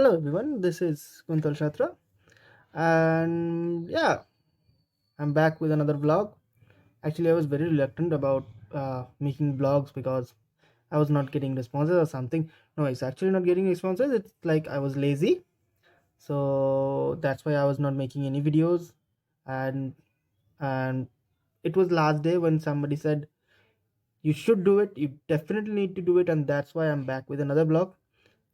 Hello everyone, this is Kuntal Shatra, and yeah, I'm back with another vlog. Actually, I was very reluctant about making vlogs because I was not getting responses or something. No, it's actually not getting responses. It's like I was lazy, so that's why I was not making any videos. And it was last day when somebody said you should do it. You definitely need to do it, and that's why I'm back with another vlog.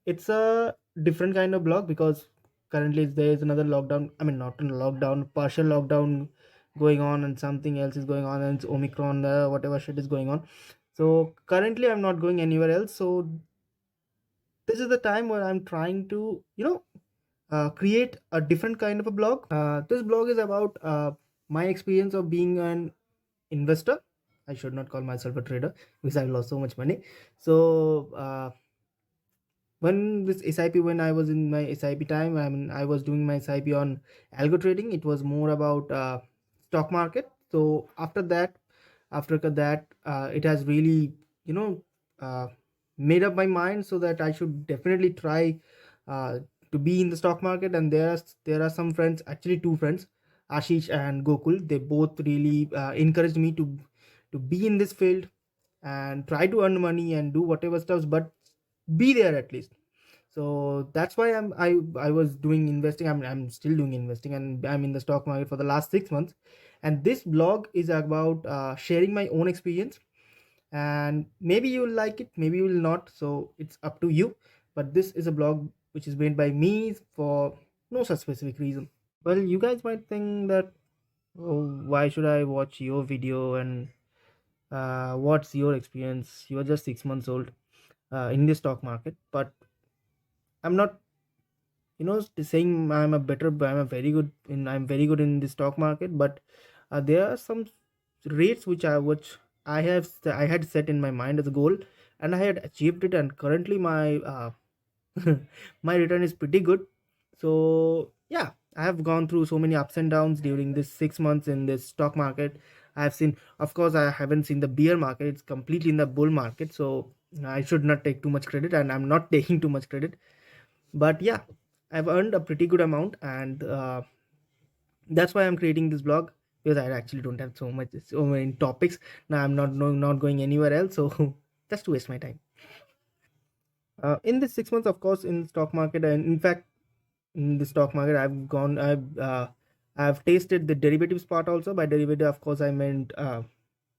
It's a different kind of blog because currently there is another lockdown. I mean, not a lockdown, partial lockdown going on, and something else is going on, and it's Omicron, whatever shit is going on. So currently, I'm not going anywhere else. So this is the time where I'm trying to, create a different kind of a blog. This blog is about my experience of being an investor. I should not call myself a trader because I've lost so much money. So when this SIP, when I was in my SIP time, I mean, I was doing my SIP on algo trading. It was more about stock market. So after that, it has really, you know, uh, made up my mind so that I should definitely try uh, to be in the stock market. And there are some friends, actually two friends, Ashish and Gokul. They both really encouraged me to be in this field and try to earn money and do whatever stuff, but be there at least. So that's why I was doing investing. I'm still doing investing, and I'm in the stock market for the last 6 months. And this blog is about sharing my own experience, and maybe you will like it, maybe you will not, so it's up to you. But this is a blog which is made by me for no such specific reason. Well, you guys might think that, oh, why should I watch your video, and what's your experience? You're just 6 months old in the stock market. But I'm not, saying I'm very good in the stock market. But there are some rates which I had set in my mind as a goal, and I had achieved it, and currently my my return is pretty good. So yeah, I have gone through so many ups and downs during this 6 months in this stock market. I have seen, of course, I haven't seen the bear market. It's completely in the bull market, so I should not take too much credit, and I'm not taking too much credit. But yeah, I've earned a pretty good amount, and that's why I'm creating this blog, because I actually don't have so many topics. Now I'm not going anywhere else, so just to waste my time. In this 6 months, of course, in stock market, and in fact, in the stock market, I've tasted the derivatives part also. By derivative, of course, I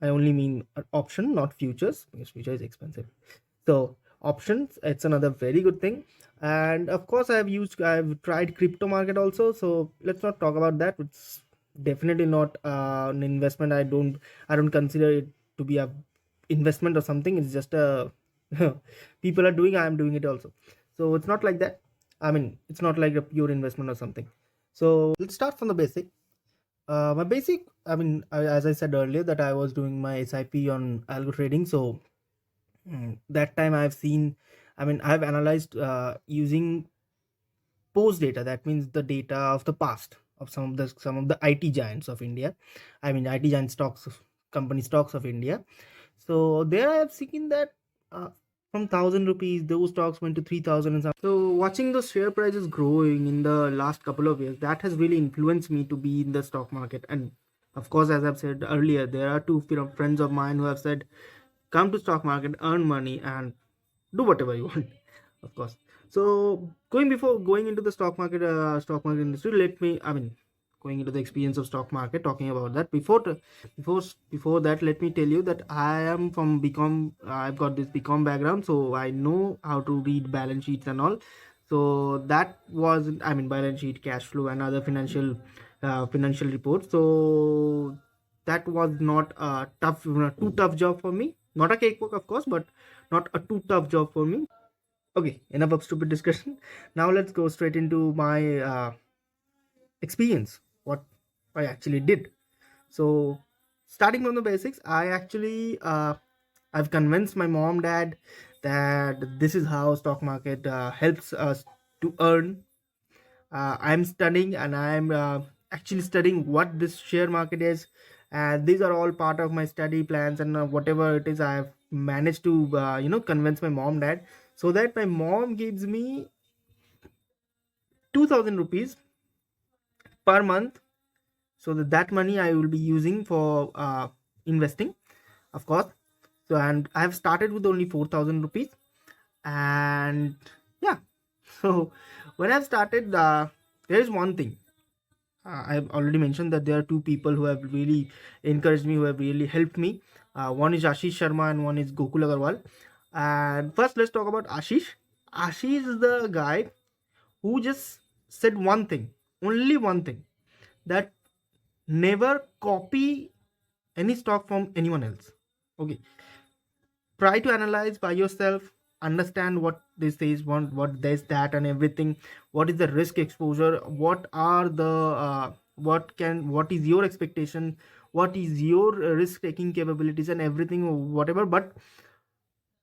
only mean option, not futures, because future is expensive. So options, it's another very good thing. And of course, I've tried crypto market also. So let's not talk about that. It's definitely not an investment. I don't consider it to be a investment or something. It's just a people are doing, I am doing it also. So it's not like that. I mean, it's not like a pure investment or something. So let's start from the basic. My basic, I mean, as I said earlier, that I was doing my SIP on algo trading. So that time I've seen, I mean, I've analyzed using post data. That means the data of the past of some of the IT giants of India. I mean, IT giant company stocks of India. So there I have seen that uh, from 1,000 rupees, those stocks went to 3,000 and some. So watching the share prices growing in the last couple of years, that has really influenced me to be in the stock market. And of course, as I've said earlier, there are two friends of mine who have said, come to stock market, earn money, and do whatever you want. Of course. So before going into the stock market industry, let me, I mean, going into the experience of stock market, talking about that, before that, let me tell you that I am from BCom. I've got this BCom background, so I know how to read balance sheets and all. So that was, I mean, balance sheet, cash flow, and other financial reports. So that was not a too tough job for me. Not a cakewalk, of course, but not a too tough job for me. Okay, enough of stupid discussion. Now let's go straight into my experience, what I actually did. So starting from the basics, I've convinced my mom, dad, that this is how stock market helps us to earn. I'm studying, and I'm actually studying what this share market is, and these are all part of my study plans. And whatever it is, I've managed to convince my mom, dad, so that my mom gives me 2000 rupees per month, so that money I will be using for investing, of course. So, and I have started with only 4000 rupees. And yeah, so when I've started, there is one thing. I've already mentioned that there are two people who have really encouraged me, who have really helped me. One is Ashish Sharma and one is Gokul Agarwal. And first, let's talk about Ashish. Ashish is the guy who just said one thing, only one thing, that never copy any stock from anyone else. Okay, try to analyze by yourself, understand what this is, what this, that, and everything. What is the risk exposure? What are the what is your expectation? What is your risk taking capabilities and everything, whatever. But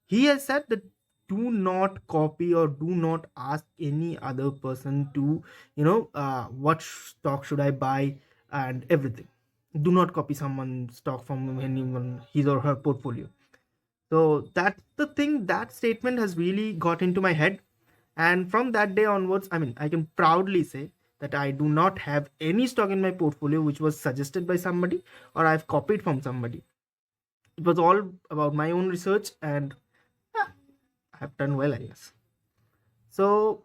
he has said that do not copy or do not ask any other person to, what stock should I buy and everything. Do not copy someone's stock from anyone, his or her portfolio. So that's the thing. That statement has really got into my head. And from that day onwards, I mean, I can proudly say that I do not have any stock in my portfolio which was suggested by somebody or I've copied from somebody. It was all about my own research, and yeah, I have done well, I guess. So,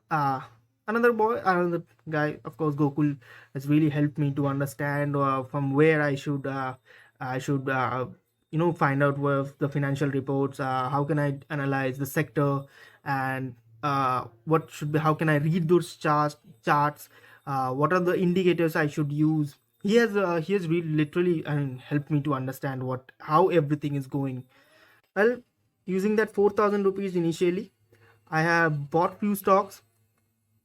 another guy, of course, Gokul, has really helped me to understand from where I should find out where the financial reports. How can I analyze the sector, and what should be? How can I read those charts? What are the indicators I should use? He has really literally, I mean, helped me to understand how everything is going. Well, using that 4000 rupees initially, I have bought few stocks.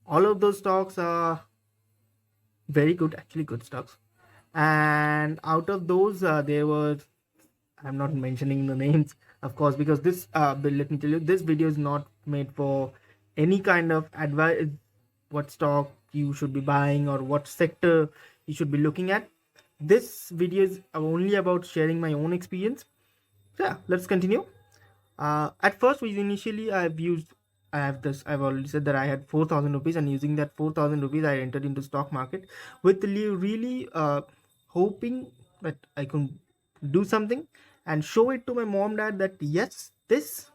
All of those stocks are very good, actually good stocks. And out of those, there were, I'm not mentioning the names, of course, because this, but let me tell you, this video is not made for any kind of advice, what stock you should be buying or what sector you should be looking at. This video is only about sharing my own experience. So yeah, let's continue. At first, I've already said that I had 4000 rupees, and using that 4000 rupees, I entered into stock market with really hoping that I could do something and show it to my mom, dad, that yes, this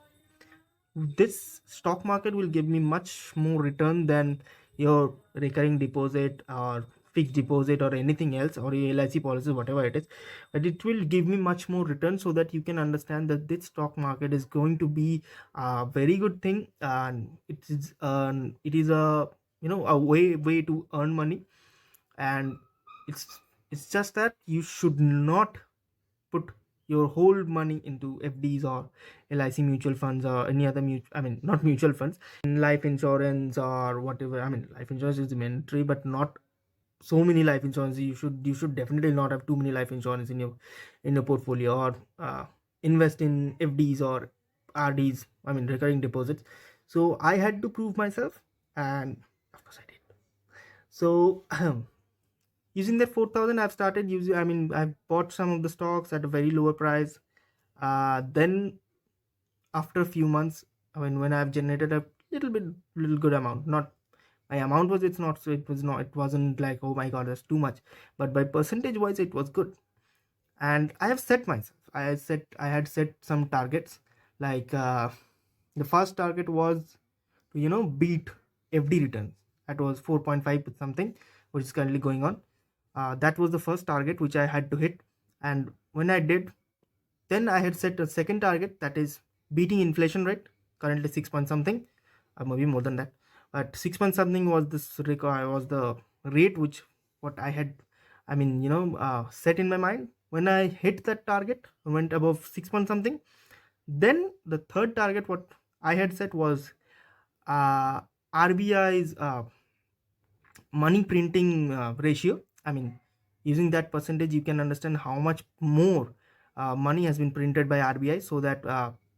stock market will give me much more return than your recurring deposit or fixed deposit or anything else, or your LIC policy, whatever it is. But it will give me much more return, so that you can understand that this stock market is going to be a very good thing, and it is a, a way to earn money. And it's just that you should not put your whole money into FDs or LIC mutual funds or any other I mean, not mutual funds, in life insurance or whatever. I mean, life insurance is mandatory, but not so many life insurance. You should definitely not have too many life insurance in your portfolio, or invest in FDs or RDs, I mean, recurring deposits. So I had to prove myself, and of course I did. So using that 4000, I've started using, I mean, I've bought some of the stocks at a very lower price. Then after a few months, I mean, when I've generated a little good amount, not my amount was, it's not, so it wasn't like, oh my god, that's too much, but by percentage wise it was good. And I have set myself, I had set some targets, like the first target was to, beat FD returns. That was 4.5 something, which is currently going on. That was the first target which I had to hit. And when I did, then I had set a second target, that is beating inflation rate, currently 6 point something, or maybe more than that. But 6 point something was was the rate which what I had, I mean, set in my mind. When I hit that target, went above 6 point something, then the third target what I had set was RBI's money printing ratio. I mean, using that percentage, you can understand how much more money has been printed by RBI, so that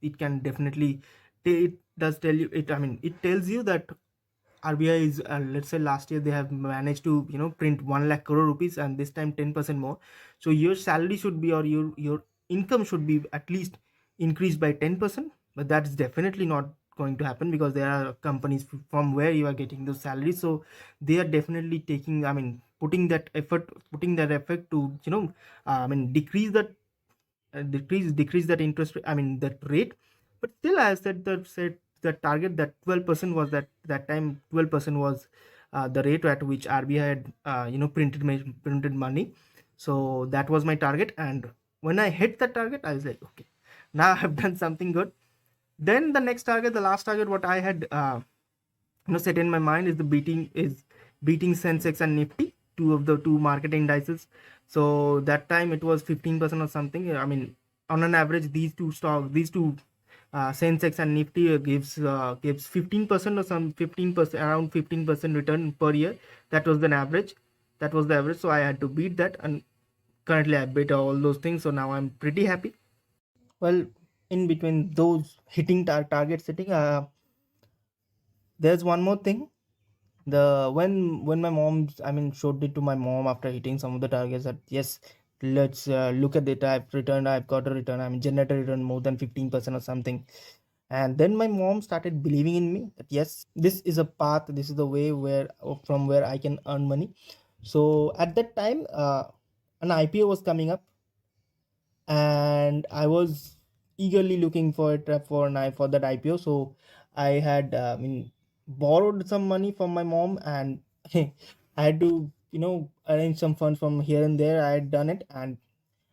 it can definitely, it does tell you it. I mean, it tells you that RBI is, let's say last year they have managed to, print 1 lakh crore rupees, and this time 10% more. So your salary should be, or your income should be at least increased by 10%, but that's definitely not going to happen, because there are companies from where you are getting those salaries, so they are definitely taking, I mean, putting that effort to, I mean, decrease that interest I mean that rate. But still, I said the target, that 12% was, that time 12% was the rate at which RBI had printed money. So that was my target, and when I hit that target, I was like, okay, now I've done something good. Then the next target, the last target, what I had set in my mind is beating Sensex and Nifty, two market indices. So that time it was 15% or something. I mean, on an average, these two Sensex and Nifty gives 15% or some 15%, around 15% return per year. That was the average. That was the average. So I had to beat that, and currently I beat all those things. So now I'm pretty happy. Well, in between those hitting target setting, there's one more thing. When my mom, I mean, showed it to my mom after hitting some of the targets, that yes, let's look at it, I've got a return, I mean, generated return more than 15% or something. And then my mom started believing in me that yes, this is a path, this is the way from where I can earn money. So at that time, an IPO was coming up, and I was eagerly looking for it for that IPO. So I had borrowed some money from my mom, and I had to arrange some funds from here and there. I had done it, and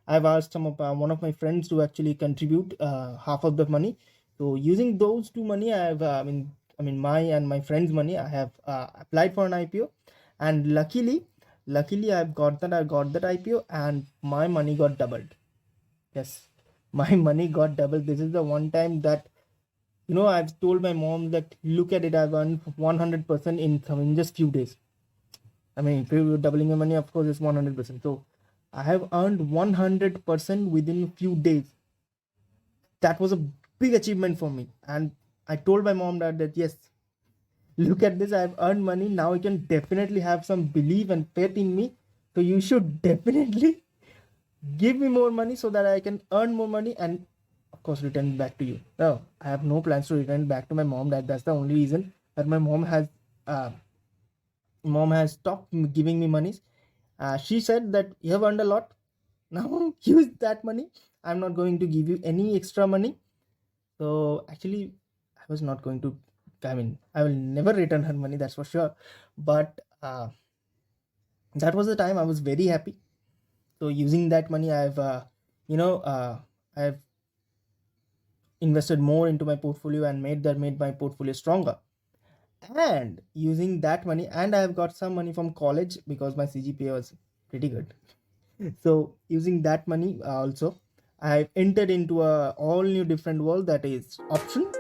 I've asked one of my friends to actually contribute half of the money. So using those two money, my and my friend's money, I have applied for an IPO, and luckily I got that IPO, and my money got doubled. Yes, my money got doubled. This is the one time that I've told my mom that look at it, I've earned 100% income in just few days. I mean, if you're doubling your money, of course, it's 100%. So I have earned 100% within a few days. That was a big achievement for me, and I told my mom that yes, look at this, I've earned money. Now you can definitely have some belief and faith in me. So you should definitely give me more money so that I can earn more money, and of course return it back to you. No, I have no plans to return it back to my mom. That's the only reason that my mom has stopped giving me money. She said that you have earned a lot, now use that money. I'm not going to give you any extra money. So actually, I was not going to, I mean, I will never return her money, that's for sure. But that was the time I was very happy. So using that money, I've invested more into my portfolio and made my portfolio stronger. And using that money, and I have got some money from college because my CGPA was pretty good. So using that money, also I've entered into a all new different world, that is option.